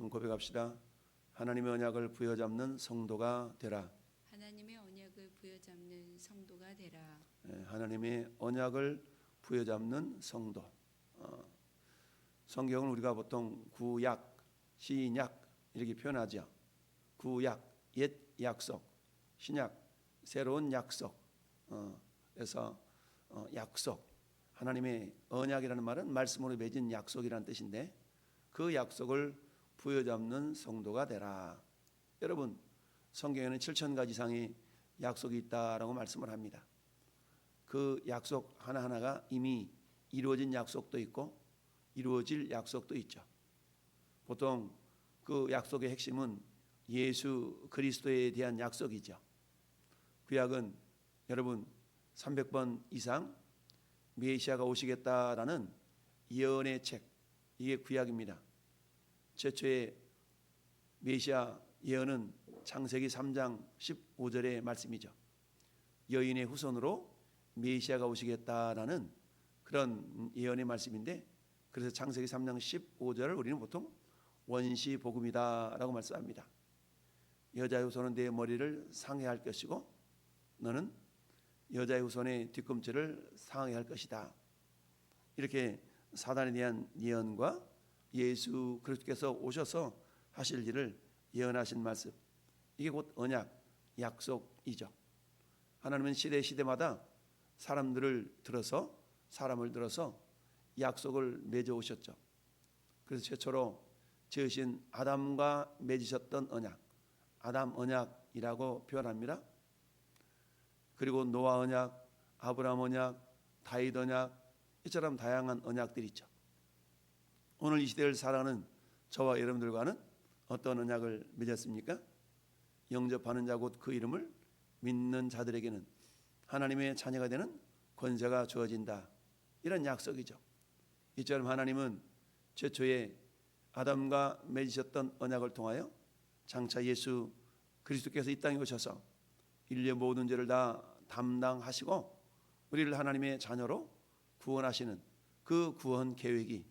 고백합시다. 하나님의 언약을 부여잡는 성도가 되라. 하나님의 언약을 부여잡는 성도가 되라. 하나님의 언약을 부여잡는 성도. 성경을 우리가 보통 구약, 신약 이렇게 표현하죠. 구약, 옛 약속, 신약, 새로운 약속. 그래서 약속, 하나님의 언약이라는 말은 말씀으로 맺은 약속이라는 뜻인데 그 약속을 부여잡는 성도가 되라. 여러분, 성경에는 7,000가지 이상의 약속이 있다라고 말씀을 합니다. 그 약속 하나하나가 이미 이루어진 약속도 있고 이루어질 약속도 있죠. 보통 그 약속의 핵심은 예수 그리스도에 대한 약속이죠. 구약은 여러분 300번 이상 메시아가 오시겠다라는 예언의 책, 이게 구약입니다. 최초의 메시아 예언은 창세기 3장 15절의 말씀이죠. 여인의 후손으로 메시아가 오시겠다라는 그런 예언의 말씀인데, 그래서 창세기 3장 15절을 우리는 보통 원시 복음이다라고 말씀합니다. 여자의 후손은 내 머리를 상해할 것이고 너는 여자의 후손의 뒤꿈치를 상해할 것이다. 이렇게 사단에 대한 예언과 예수 그리스도께서 오셔서 하실 일을 예언하신 말씀, 이게 곧 언약, 약속이죠. 하나님은 시대마다 사람을 들어서 약속을 맺어 오셨죠. 그래서 최초로 지으신 아담과 맺으셨던 언약, 아담 언약이라고 표현합니다. 그리고 노아 언약, 아브라함 언약, 다윗 언약, 이처럼 다양한 언약들이 있죠. 오늘 이 시대를 살아가는 저와 여러분들과는 어떤 언약을 맺었습니까? 영접하는 자 곧 그 이름을 믿는 자들에게는 하나님의 자녀가 되는 권세가 주어진다, 이런 약속이죠. 이처럼 하나님은 최초의 아담과 맺으셨던 언약을 통하여 장차 예수 그리스도께서 이 땅에 오셔서 인류의 모든 죄를 다 담당하시고 우리를 하나님의 자녀로 구원하시는 그 구원 계획이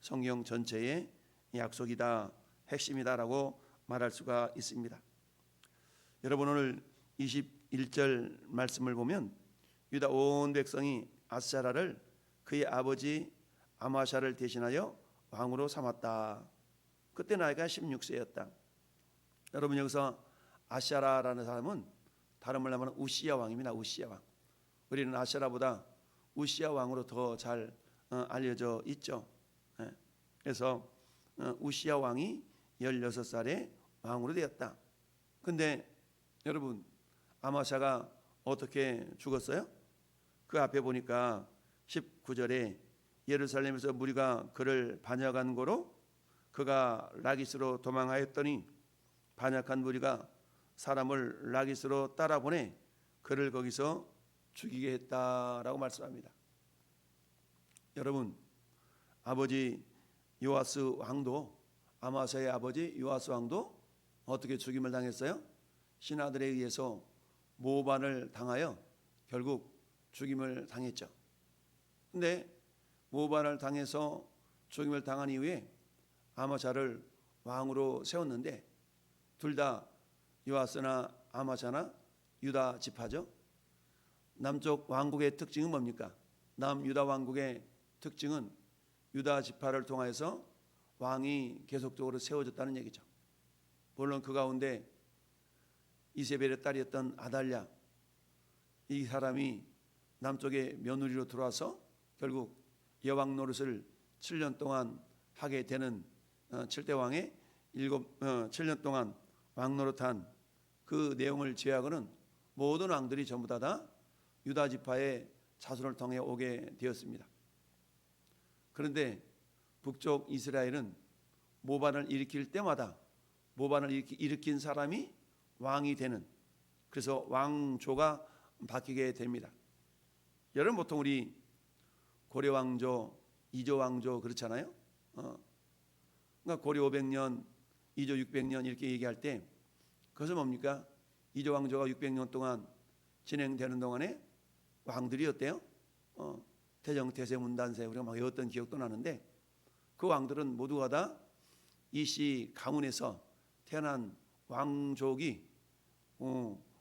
성경 전체의 약속이다, 핵심이다라고 말할 수가 있습니다. 여러분, 오늘 21절 말씀을 보면 유다 온 백성이 아사랴를 그의 아버지 아마샤를 대신하여 왕으로 삼았다. 그때 나이가 16세였다. 여러분, 여기서 아사랴라는 사람은 다른 말로 하면 우시야 왕입니다. 우시야 왕. 우리는 아사랴보다 우시야 왕으로 더 잘 알려져 있죠. 그래서 우시야 왕이 16살에 왕으로 되었다. 근데 여러분, 아마샤가 어떻게 죽었어요? 그 앞에 보니까 19절에 예루살렘에서 무리가 그를 반역한 고로 그가 라기스로 도망하였더니 반역한 무리가 사람을 라기스로 따라보내 그를 거기서 죽이게 했다라고 말씀합니다. 여러분, 아버지 요아스 왕도, 아마사의 아버지 요아스 왕도 어떻게 죽임을 당했어요? 신하들에 의해서 모반을 당하여 결국 죽임을 당했죠. 근데 모반을 당해서 죽임을 당한 이후에 아마샤를 왕으로 세웠는데 둘 다 요아스나 아마샤나 유다 지파죠. 남쪽 왕국의 특징은 뭡니까? 남유다 왕국의 특징은 유다 지파를 통해서 왕이 계속적으로 세워졌다는 얘기죠. 물론 그 가운데 이세벨의 딸이었던 아달랴, 이 사람이 남쪽의 며느리로 들어와서 결국 여왕 노릇을 7년 동안 하게 되는 7대 왕의 7년 동안 왕 노릇한 그 내용을 제외하고는 모든 왕들이 전부 다 유다 지파의 자손을 통해 오게 되었습니다. 그런데 북쪽 이스라엘은 모반을 일으킬 때마다 모반을 일으킨 사람이 왕이 되는, 그래서 왕조가 바뀌게 됩니다. 여러분, 보통 우리 고려 왕조, 이조 왕조 그렇잖아요. 그러니까 고려 500년, 이조 600년 이렇게 얘기할 때 그것은 뭡니까? 이조 왕조가 600년 동안 진행되는 동안에 왕들이 어때요? 태정, 태세, 문단세 우리가 막 외웠던 기억도 나는데 그 왕들은 모두가 다 이씨 가문에서 태어난 왕족이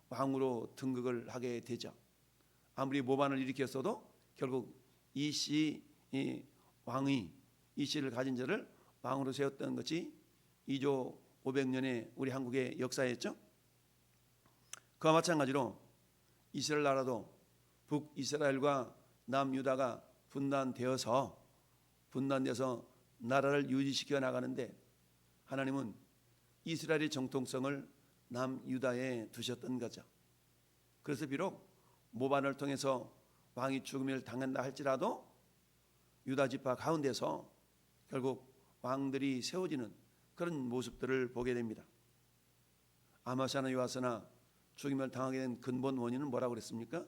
왕으로 등극을 하게 되죠. 아무리 모반을 일으켰어도 결국 이씨 왕이 이씨를 가진 자를 왕으로 세웠던 것이 2조 500년의 우리 한국의 역사였죠. 그와 마찬가지로 이스라엘 나라도 북이스라엘과 남유다가 분단되어서 나라를 유지시켜 나가는데 하나님은 이스라엘의 정통성을 남유다에 두셨던 거죠. 그래서 비록 모반을 통해서 왕이 죽음을 당한다 할지라도 유다 지파 가운데서 결국 왕들이 세워지는 그런 모습들을 보게 됩니다. 아마샤나 요아스나 죽임을 당하게 된 근본 원인은 뭐라고 그랬습니까?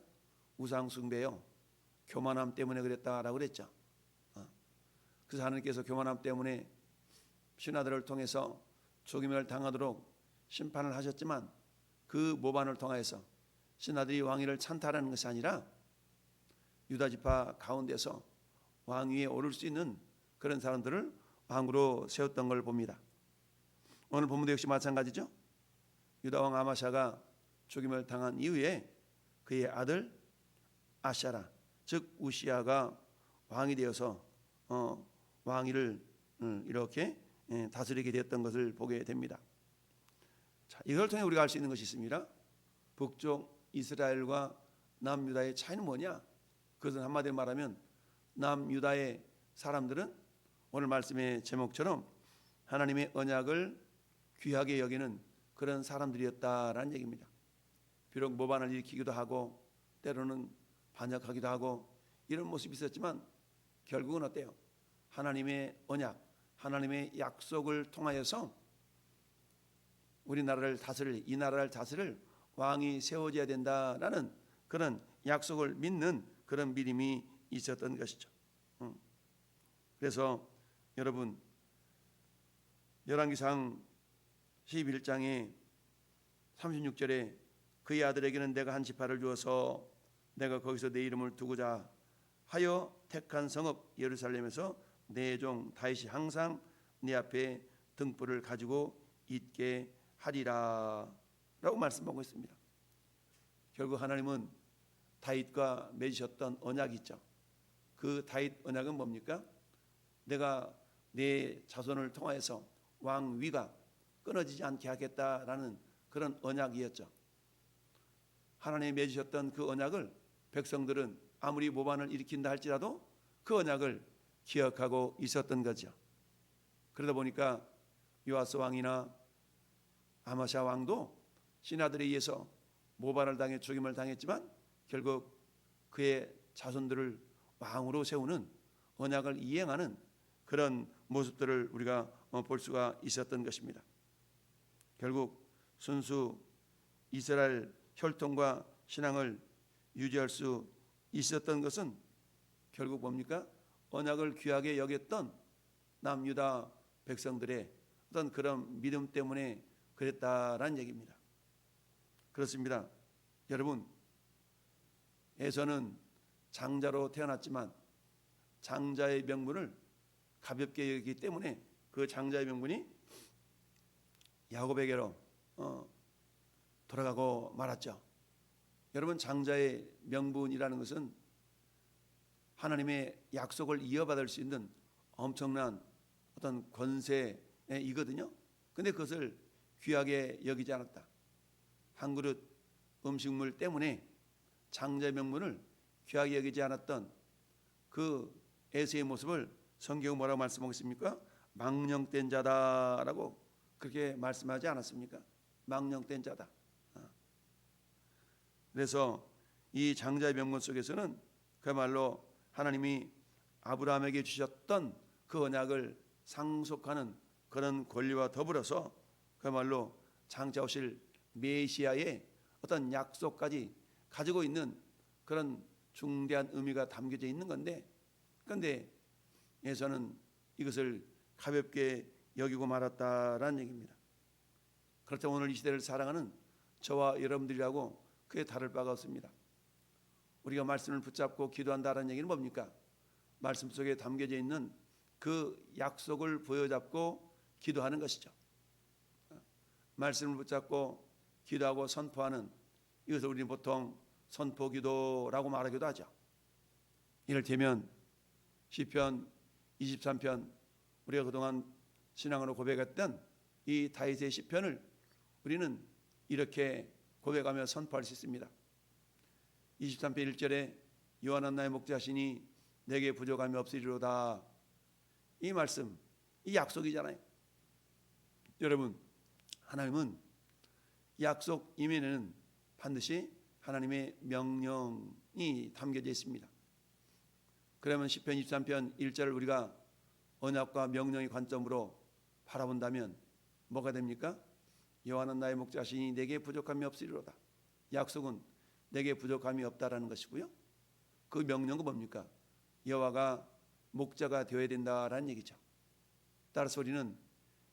우상 숭배요, 교만함 때문에 그랬다라고 그랬죠. 그래서 하나님께서 교만함 때문에 신하들을 통해서 죽임을 당하도록 심판을 하셨지만 그 모반을 통하여서 신하들이 왕위를 찬탈하는 것이 아니라 유다 지파 가운데서 왕위에 오를 수 있는 그런 사람들을 왕으로 세웠던 걸 봅니다. 오늘 본문도 역시 마찬가지죠. 유다 왕 아마샤가 죽임을 당한 이후에 그의 아들 아샤라 즉 우시아가 왕이 되어서 왕위를 이렇게 다스리게 되었던 것을 보게 됩니다. 자, 이걸 통해 우리가 알 수 있는 것이 있습니다. 북쪽 이스라엘과 남유다의 차이는 뭐냐? 그것은 한마디로 말하면 남유다의 사람들은 오늘 말씀의 제목처럼 하나님의 언약을 귀하게 여기는 그런 사람들이었다라는 얘기입니다. 비록 모반을 일으키기도 하고 때로는 반역하기도 하고 이런 모습이 있었지만 결국은 어때요? 하나님의 언약, 하나님의 약속을 통하여서 우리나라를 다스릴, 이 나라를 다스릴 왕이 세워져야 된다라는 그런 약속을 믿는 그런 믿음이 있었던 것이죠. 그래서 여러분 열왕기상 11장에 36절에 그의 아들에게는 내가 한 지파를 주어서 내가 거기서 내 이름을 두고자 하여 택한 성읍 예루살렘에서 내 종 다윗이 항상 네 앞에 등불을 가지고 있게 하리라 라고 말씀하고 있습니다. 결국 하나님은 다윗과 맺으셨던 언약이 있죠. 그 다윗 언약은 뭡니까? 내가 내 자손을 통하여서 왕위가 끊어지지 않게 하겠다라는 그런 언약이었죠. 하나님이 맺으셨던 그 언약을 백성들은 아무리 모반을 일으킨다 할지라도 그 언약을 기억하고 있었던 거죠. 그러다 보니까 요아스 왕이나 아마샤 왕도 신하들에 의해서 모반을 당해 죽임을 당했지만 결국 그의 자손들을 왕으로 세우는 언약을 이행하는 그런 모습들을 우리가 볼 수가 있었던 것입니다. 결국 순수 이스라엘 혈통과 신앙을 유지할 수 있었던 것은 결국 뭡니까? 언약을 귀하게 여겼던 남유다 백성들의 어떤 그런 믿음 때문에 그랬다라는 얘기입니다. 그렇습니다. 여러분, 에서는 장자로 태어났지만 장자의 명분을 가볍게 여기기 때문에 그 장자의 명분이 야곱에게로 돌아가고 말았죠. 여러분, 장자의 명분이라는 것은 하나님의 약속을 이어받을 수 있는 엄청난 어떤 권세이거든요. 근데 그것을 귀하게 여기지 않았다. 한 그릇 음식물 때문에 장자의 명분을 귀하게 여기지 않았던 그 에서의 모습을 성경은 뭐라고 말씀하고 있습니까? 망령된 자다라고 그렇게 말씀하지 않았습니까? 망령된 자다. 그래서 이 장자의 명분 속에서는 그야말로 하나님이 아브라함에게 주셨던 그 언약을 상속하는 그런 권리와 더불어서 그야말로 장차 오실 메시아의 어떤 약속까지 가지고 있는 그런 중대한 의미가 담겨져 있는 건데, 그런데 에서는 이것을 가볍게 여기고 말았다라는 얘기입니다. 그렇다면 오늘 이 시대를 사랑하는 저와 여러분들이라고 크게 다를 바가 없습니다. 우리가 말씀을 붙잡고 기도한다는 얘기는 뭡니까? 말씀 속에 담겨져 있는 그 약속을 부여잡고 기도하는 것이죠. 말씀을 붙잡고 기도하고 선포하는 이것을 우리는 보통 선포기도라고 말하기도 하죠. 이를테면 시편 23편, 우리가 그동안 신앙으로 고백했던 이 다윗의 시편을 우리는 이렇게 고백하며 선포할 수 있습니다. 23편 1절에 여호와는 나의 목자시니 내게 부족함이 없으리로다. 이 말씀, 이 약속이잖아요. 여러분, 하나님은 약속 이면에는 반드시 하나님의 명령이 담겨져 있습니다. 그러면 시편 23편 1절을 우리가 언약과 명령의 관점으로 바라본다면 뭐가 됩니까? 여호와는 나의 목자시니 내게 부족함이 없으리로다. 약속은 내게 부족함이 없다라는 것이고요. 그 명령은 뭡니까? 여호와가 목자가 되어야 된다라는 얘기죠. 따라서 우리는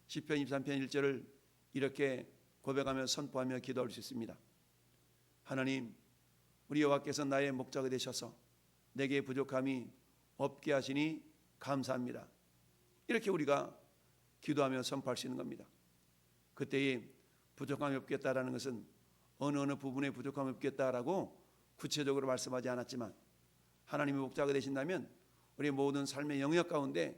시편 23편 1절을 이렇게 고백하며 선포하며 기도할 수 있습니다. 하나님, 우리 여호와께서 나의 목자가 되셔서 내게 부족함이 없게 하시니 감사합니다. 이렇게 우리가 기도하며 선포할 수 있는 겁니다. 그때에 부족함이 없겠다라는 것은 어느 부분에 부족함이 없겠다라고 구체적으로 말씀하지 않았지만 하나님이 목자가 되신다면 우리 모든 삶의 영역 가운데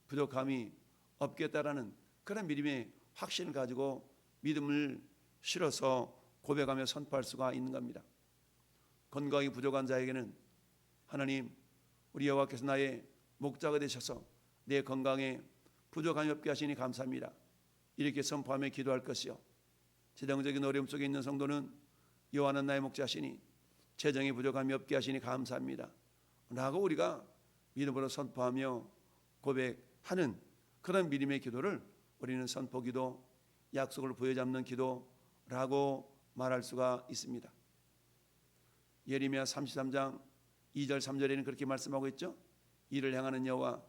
부족함이 없겠다라는 그런 믿음의 확신을 가지고 믿음을 실어서 고백하며 선포할 수가 있는 겁니다. 건강이 부족한 자에게는 하나님, 우리 여호와께서 나의 목자가 되셔서 내 건강에 부족함이 없게 하시니 감사합니다. 이렇게 선포하며 기도할 것이요. 재정적인 어려움 속에 있는 성도는 여호와는 나의 목자시니 재정에 부족함이 없게 하시니 감사합니다 라고 우리가 믿음으로 선포하며 고백하는 그런 믿음의 기도를 우리는 선포기도, 약속을 부여잡는 기도라고 말할 수가 있습니다. 예레미야 33장 2절 3절에는 그렇게 말씀하고 있죠. 이를 행하는 여호와,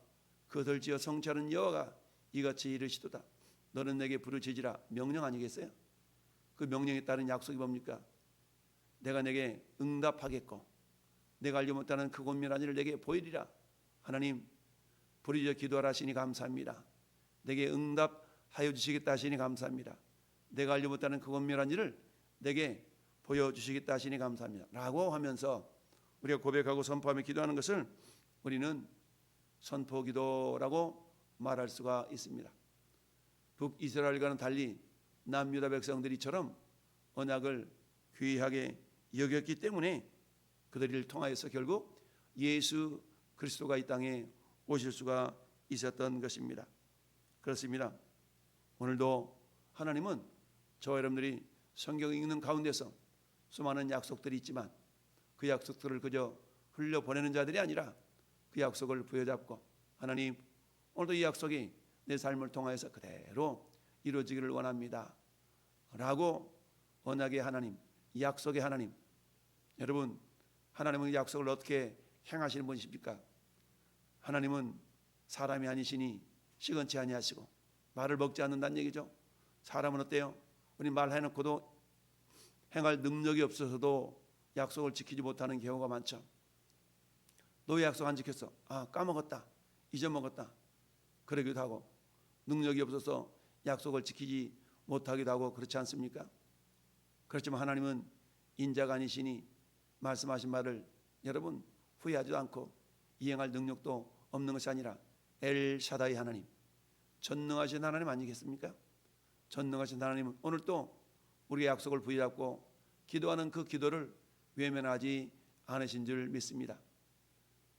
그것을 지어 성취하는 여호와가 이같이 이르시도다. 너는 내게 부르짖으라. 명령 아니겠어요? 그 명령에 따른 약속이 뭡니까? 내가 내게 응답하겠고 내가 알지 못하는 그 권면한 일을 내게 보이리라. 하나님, 부르짖어 기도하라 하시니 감사합니다. 내게 응답하여 주시겠다 하시니 감사합니다. 내가 알지 못하는 그 권면한 일을 내게 보여주시겠다 하시니 감사합니다 라고 하면서 우리가 고백하고 선포하며 기도하는 것을 우리는 선포기도라고 말할 수가 있습니다. 북이스라엘과는 달리 남유다 백성들이처럼 언약을 귀하게 여겼기 때문에 그들을 통하여서 결국 예수 그리스도가 이 땅에 오실 수가 있었던 것입니다. 그렇습니다. 오늘도 하나님은 저와 여러분들이 성경 읽는 가운데서 수많은 약속들이 있지만 그 약속들을 그저 흘려보내는 자들이 아니라 그 약속을 부여잡고 하나님, 오늘도 이 약속이 내 삶을 통하여서 그대로 이루어지기를 원합니다 라고 언약의 하나님, 약속의 하나님, 여러분, 하나님은 약속을 어떻게 행하시는 분이십니까? 하나님은 사람이 아니시니 시건치 아니하시고 말을 먹지 않는다는 얘기죠. 사람은 어때요? 우리 말해놓고도 행할 능력이 없어서도 약속을 지키지 못하는 경우가 많죠. 너 왜 약속 안 지켰어? 아, 까먹었다, 잊어먹었다 그러기도 하고, 능력이 없어서 약속을 지키지 못하기도 하고 그렇지 않습니까? 그렇지만 하나님은 인자가 아니시니 말씀하신 말을 여러분 후회하지도 않고 이행할 능력도 없는 것이 아니라 엘샤다이 하나님, 전능하신 하나님 아니겠습니까? 전능하신 하나님은 오늘 또 우리의 약속을 부여잡고 기도하는 그 기도를 외면하지 않으신 줄 믿습니다.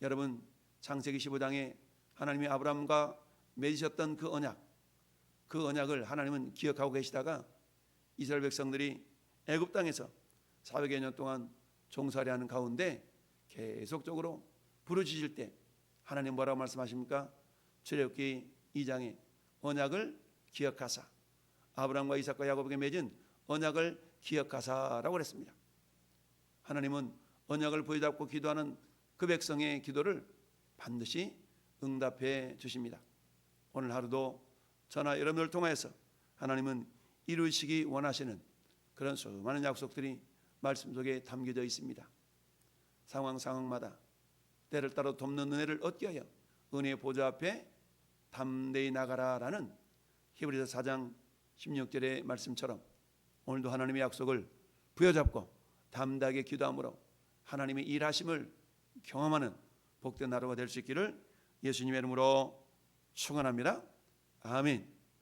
여러분, 창세기 15장에 하나님이 아브라함과 맺으셨던 그 언약을 하나님은 기억하고 계시다가 이스라엘 백성들이 애굽 땅에서 400여 년 동안 종살이하는 가운데 계속적으로 부르짖을 때 하나님 뭐라고 말씀하십니까? 출애굽기 2장에 언약을 기억하사, 아브라함과 이삭과 야곱에게 맺은 언약을 기억하사라고 그랬습니다. 하나님은 언약을 부여잡고 기도하는 그 백성의 기도를 반드시 응답해 주십니다. 오늘 하루도 저나 여러분을 통해서 하나님은 이루시기 원하시는 그런 수많은 약속들이 말씀 속에 담겨져 있습니다. 상황마다 때를 따라 돕는 은혜를 얻게 하여 은혜의 보좌 앞에 담대히 나가라라는 히브리서 4장 16절의 말씀처럼 오늘도 하나님의 약속을 부여잡고 담대하게 기도함으로 하나님의 일하심을 경험하는 복된 하루가 될 수 있기를 예수님의 이름으로 축원합니다. 아멘.